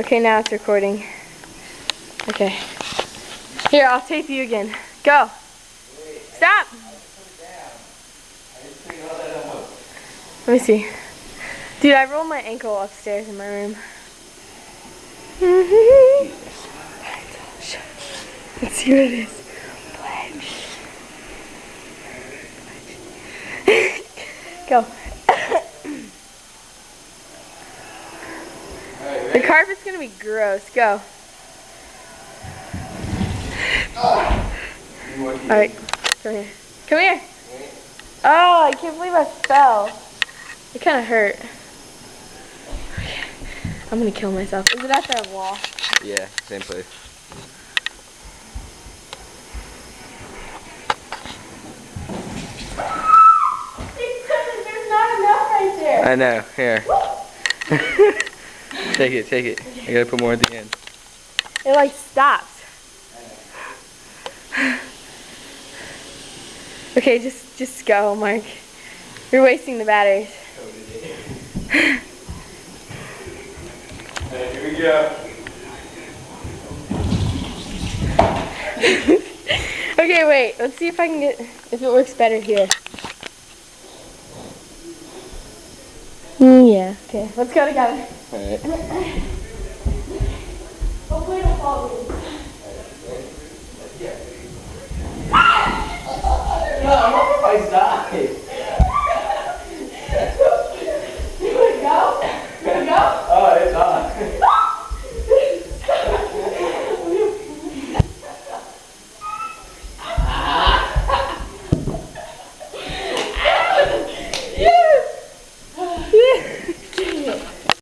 Okay, now it's recording. Okay. Here, I'll tape you again. Go. Stop. Let me see. Dude, I rolled my ankle upstairs in my room. Let's see what it is. Go. The carpet's gonna be gross. Go. Alright, come here. Come here. Oh, I can't believe I fell. It kind of hurt. Okay. I'm gonna kill myself. Is it at that wall? Yeah, same place. There's not enough right there. I know. Here. Take it, take it. I gotta put more at the end. It like stops. Okay, just go, Mark. You're wasting the batteries. Here we go. Okay, wait. Let's see if I can get if it works better here. Yeah. Okay. Let's go together. Alright. Hopefully it'll fall. No, I died.